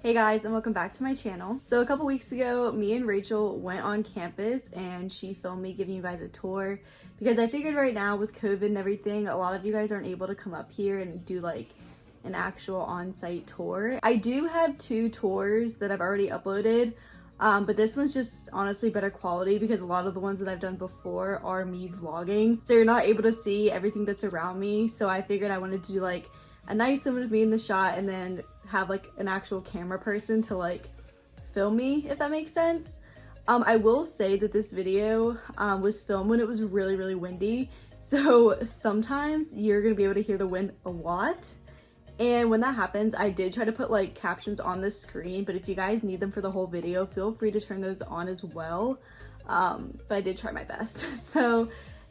Hey guys, and welcome back to my channel. So a couple weeks ago, me and Rachel went on campus and she filmed me giving you guys a tour because I figured right now with COVID and everything, a lot of you guys aren't able to come up here and do like an actual on-site tour. I do have 2 tours that I've already uploaded, but this one's just honestly better quality because a lot of the ones that I've done before are me vlogging. So you're not able to see everything that's around me. So I figured I wanted to do like a nice one with me in the shot and then have like an actual camera person to like film me, if that makes sense. I will say that this video was filmed when it was really windy, so sometimes you're gonna be able to hear the wind a lot, and when that happens I did try to put like captions on the screen, but if you guys need them for the whole video, feel free to turn those on as well. But I did try my best. So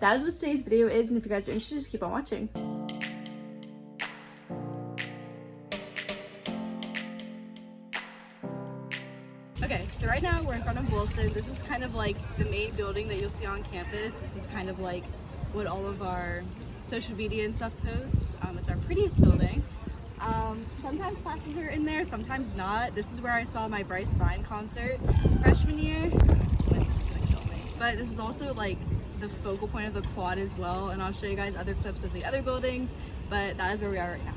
that is what today's video is, and if you guys are interested, just keep on watching. Okay, so right now we're in front of Wilson. This is kind of like the main building that you'll see on campus. This is kind of like what all of our social media and stuff post. It's our prettiest building. Sometimes classes are in there, sometimes not. This is where I saw my Bryce Vine concert freshman year. But this is also like the focal point of the quad as well, and I'll show you guys other clips of the other buildings, but that is where we are right now.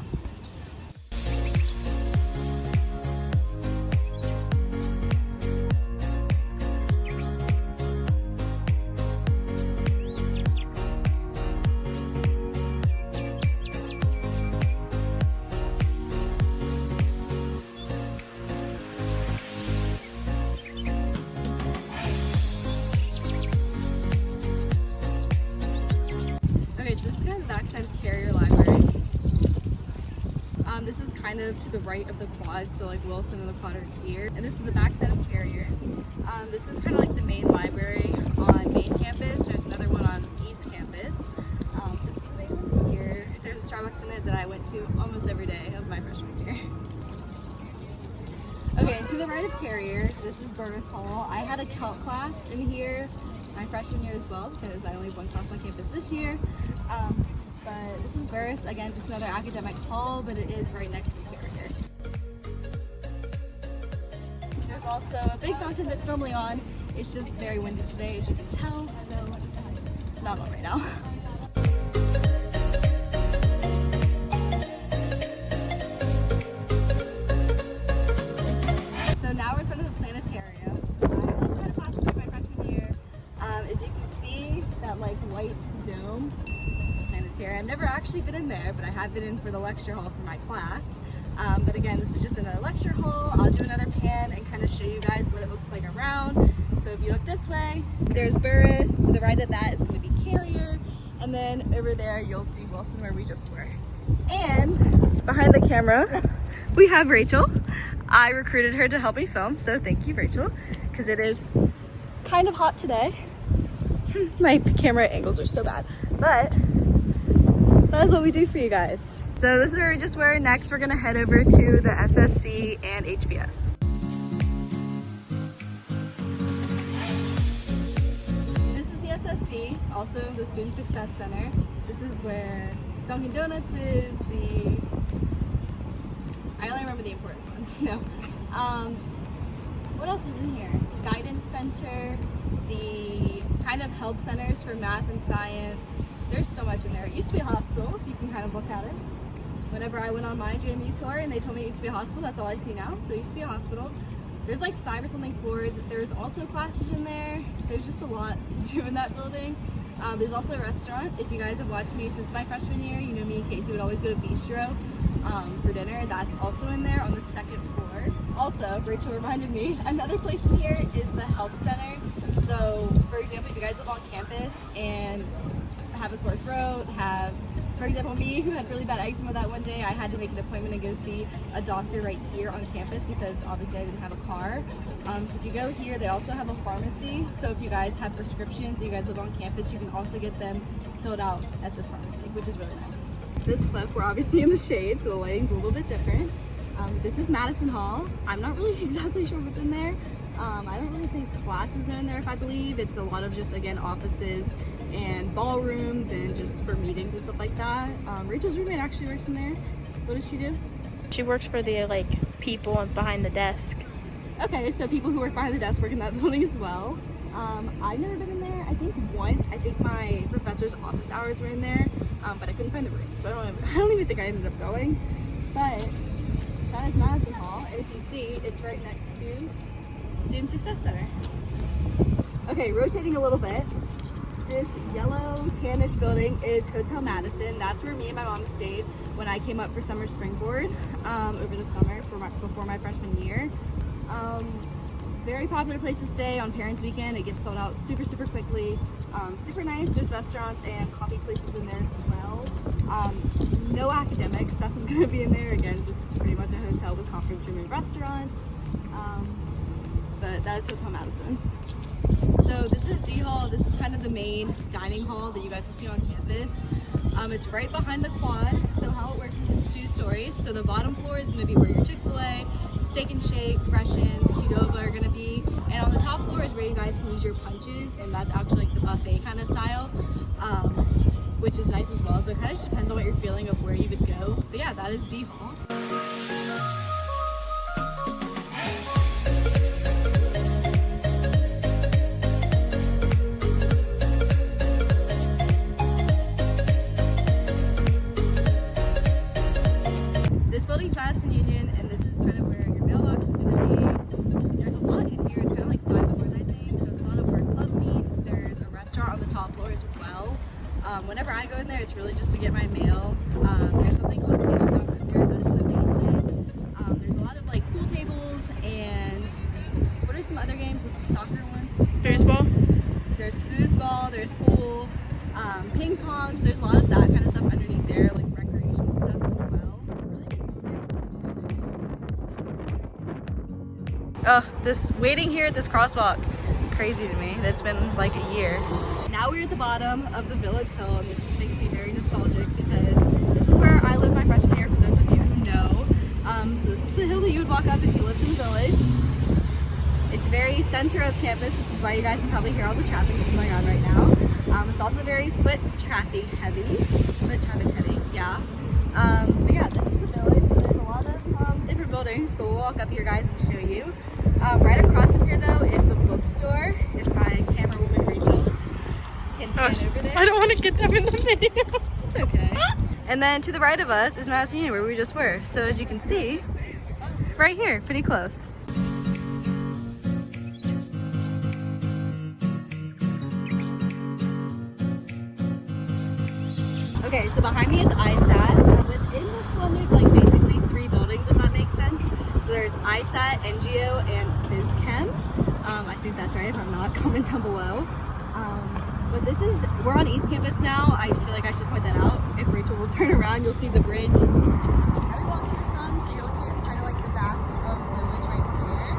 Carrier library. This is kind of to the right of the quad, so like Wilson and the quad are here, and this is the back side of Carrier. This is kind of like the main library on main campus. There's another one on East Campus. This is the main one here. There's a Starbucks in it that I went to almost every day of my freshman year. Okay, and to the right of Carrier, this is Bernice Hall. I had a calc class in here my freshman year as well because I only have one class on campus this year. But this is Bernice, again, just another academic hall, but it is right next to Carrier. There's also a big fountain that's normally on. It's just very windy today, as you can tell, so it's not on right now. So now we're in front of the planetarium. I also had a class in my freshman year. As you can see, that like white dome. I've never actually been in there, but I have been in for the lecture hall for my class. But again, this is just another lecture hall. I'll do another pan and kind of show you guys what it looks like around. So if you look this way, there's Burris. To the right of that is going to be Carrier. And then over there, you'll see Wilson, where we just were. And behind the camera, we have Rachel. I recruited her to help me film, so thank you, Rachel, because it is kind of hot today. My camera angles are so bad, but that is what we do for you guys. So this is where we just were. Next, we're gonna head over to the SSC and HBS. This is the SSC, also the Student Success Center. This is where Dunkin' Donuts is, I only remember the important ones, no. What else is in here? Guidance Center, the kind of help centers for math and science. There's so much in there. It used to be a hospital. You can kind of look at it. Whenever I went on my JMU tour and they told me it used to be a hospital, that's all I see now. So it used to be a hospital. There's like 5 or something floors. There's also classes in there. There's just a lot to do in that building. There's also a restaurant. If you guys have watched me since my freshman year, you know me and Casey would always go to Bistro for dinner. That's also in there on the 2nd floor. Also, Rachel reminded me, another place in here is the health center. So for example, if you guys live on campus and have a sore throat, for example, me who had really bad eczema that one day, I had to make an appointment and go see a doctor right here on campus because obviously I didn't have a car. So if you go here, they also have a pharmacy. So if you guys have prescriptions, you guys live on campus, you can also get them filled out at this pharmacy, which is really nice. This clip, we're obviously in the shade, so the lighting's a little bit different. This is Madison Hall. I'm not really exactly sure what's in there. I don't really think classes are in there, if I believe. It's a lot of just, again, offices and ballrooms and just for meetings and stuff like that. Rachel's roommate actually works in there. What does she do? She works for the people behind the desk. Okay, so people who work behind the desk work in that building as well. I've never been in there. I think once. I think my professor's office hours were in there, but I couldn't find the room, so I don't even think I ended up going. But that is Madison Hall, and if you see, it's right next to Student Success Center. Okay, rotating a little bit. This yellow tannish building is Hotel Madison. That's where me and my mom stayed when I came up for summer springboard over the summer before my freshman year. Very popular place to stay on Parents Weekend. It gets sold out super quickly. Super nice. There's restaurants and coffee places in there as well. No academic stuff is going to be in there. Again, just pretty much a hotel with conference room and restaurants. But that is Hotel Madison. So this is D Hall. This is kind of the main dining hall that you guys will see on campus. It's right behind the quad. So how it works is it's 2 stories. So the bottom floor is going to be where your Chick-fil-A, Steak and Shake, Freshens, Qdoba are going to be. And on the top floor is where you guys can use your punches. And that's actually like the buffet kind of style, which is nice as well. So it kind of just depends on what you're feeling of where you would go. But yeah, that is D Hall. This building's Madison Union, and this is kind of where your mailbox is going to be. There's a lot in here. It's kind of like 5 floors, I think. So it's a lot of where club meets. There's a restaurant on the top floor as well. Whenever I go in there, it's really just to get my mail. There's something called Table Down Under that's in the basement. There's a lot of like pool tables, and what are some other games? This is a soccer one. Foosball? There's foosball, there's pool, ping pong. So there's a lot of that kind of stuff underneath there, like recreation stuff as well. Oh, this waiting here at this crosswalk, crazy to me. That's been like a year. Now we're at the bottom of the Village Hill, and this just makes me very nostalgic because this is where I lived my freshman year, for those of you who know. So this is the hill that you would walk up if you lived in the Village. It's very center of campus, which is why you guys can probably hear all the traffic that's going on right now. It's also very foot traffic heavy, yeah. But yeah, this is the Village. So there's a lot of different buildings, but we'll walk up here, guys, and show you. Right across from here, though, is the Bookstore. If my camera woman Rachael can pan over there. I don't want to get them in the video. It's okay. And then to the right of us is Madison Union, where we just were. So as you can see, right here, pretty close. Okay, so behind me is ISAT. Within this one, there's like basically 3 buildings, if that makes sense. So there's ISAT, NGO, and PhysChem. I think that's right. If I'm not, comment down below. But we're on East Campus now. I feel like I should point that out. If Rachael will turn around, you'll see the bridge. Now we walk to the front, so you're looking at kind of like the back of the village right there.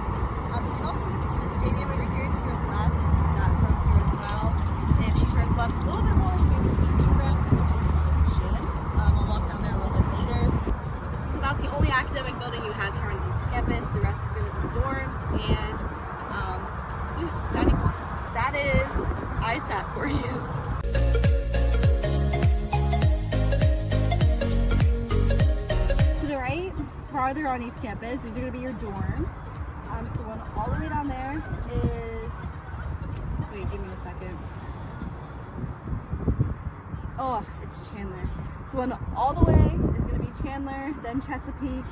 You can also just see the stadium over here to your left. You can see that from here as well. And if she turns left a little bit more, you'll be able to see the ramp, which is should. We'll walk down there a little bit later. This is about the only academic building you have here on East Campus. The rest is going to be dorms and food, dining halls. That is ISAT for you. To the right, farther on East Campus, these are going to be your dorms. So the one all the way down there is, wait, give me a second. Oh, it's Chandler. So one all the way is going to be Chandler, then Chesapeake,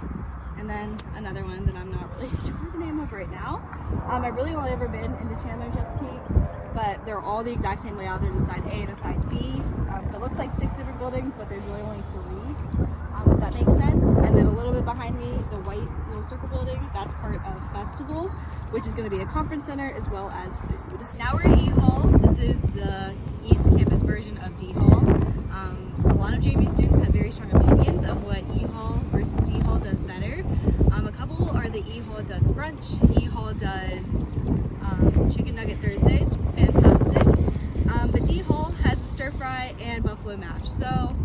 and then another one that I'm not really sure the name of right now. I've really only ever been into Chandler and Chesapeake, but they're all the exact same layout. There's a side A and a side B. So it looks like 6 different buildings, but there's really only 3, if that makes sense. And then a little bit behind me, the white little circle building, that's part of Festival, which is going to be a conference center as well as food. Now we're at E Hall. This is the East Campus version of D Hall. A lot of JMU students have very strong opinions of what E Hall versus D Hall does better. A couple are that E Hall does brunch, E Hall does chicken nugget Thursdays, fantastic. But D Hall has stir fry and buffalo mash. So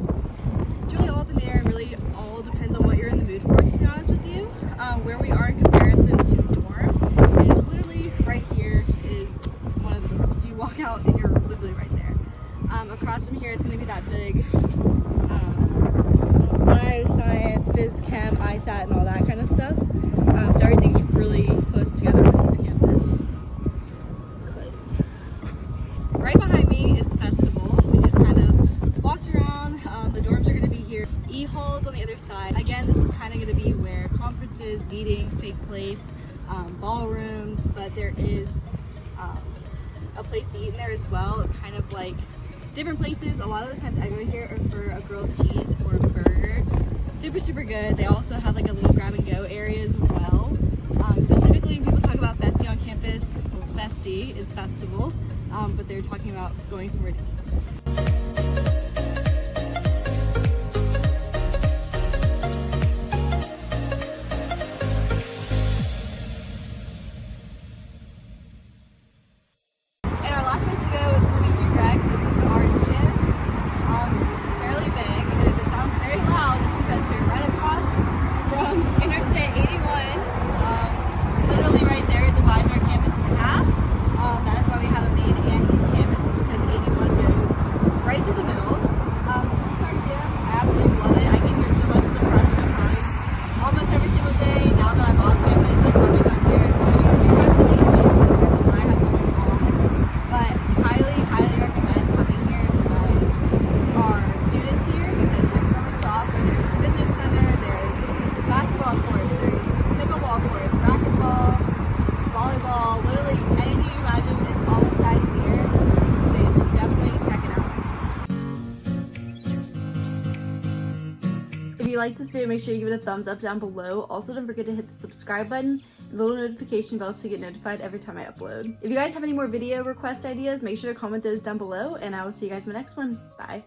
it's really all up in the air. It really all depends on what you're in the mood for, to be honest with you. Where we are in comparison to dorms, and it's literally right here is one of the dorms. So you walk out and you're literally right there. Across from here is going to be that big bioscience, phys chem, ISAT, and all that kind of stuff. meetings take place, ballrooms, but there is a place to eat in there as well. It's kind of like different places. A lot of the times I go here are for a grilled cheese or a burger. Super good. They also have like a little grab and go area as well. So typically when people talk about Festy on campus, well, Festy is festival, but they're talking about going somewhere to eat. And our last place to go is going to be UREC. This is our gym. It's fairly big, and if it sounds very loud, it's because we're right across from Interstate 81. Literally right there, it divides our campus in half. That is why we have a main and east campus, is because 81 goes right through the middle. This is our gym. I absolutely love it. I came here so much as a freshman, probably almost every single day. Now that I'm off campus, I probably come here 2 or 3 times a week. It just depends on what I have going on. But highly recommend coming here because our students here, because there's so much to offer. There's the fitness center, there's basketball courts, there's pickleball courts, racquetball, volleyball, literally anything you imagine, it's all inside here. It's amazing. Definitely check it out. If you like this video, make sure you give it a thumbs up down below. Also, don't forget to hit the subscribe button and the little notification bell to get notified every time I upload. If you guys have any more video request ideas, make sure to comment those down below, and I will see you guys in the next one. Bye.